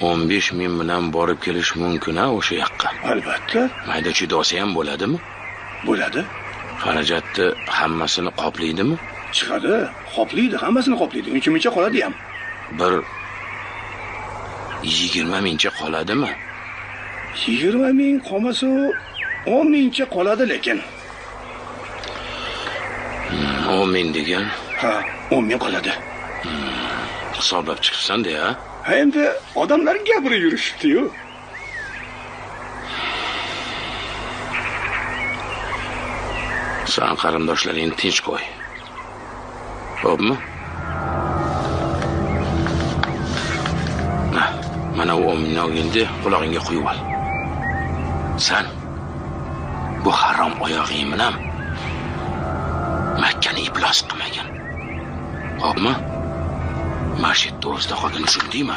15 ming bilan borib kelish mumkin-a o'sha yoqqa? Albatta. Mayda chidosi ham bo'ladimi? Bo'ladi. Xarajatni hammasini qoplaydimi? Chiqadi, qoplaydi, hammasini qoplaydi. Uncha-muncha qoladi ham. Bir 20 mingcha qoladimi? 20 ming qolmasa 10 mingcha qoladi lekin. 10 ming degan? Ha, 10 ming qoladi. Hisoblab chiqibsan-da ya. Ha, endi odamlar gapirib yurishibdi-yu. Sen qarindoshlaringni tinch qo'y. Xo'pmi? Mana u 10 mingni olganda qulog'ingga quyib ol. Sen bu harom oyog'ing bilan Makkani iflos qilmagan. Xo'pmi? Masjidda o'zida qolgan tushundingmi?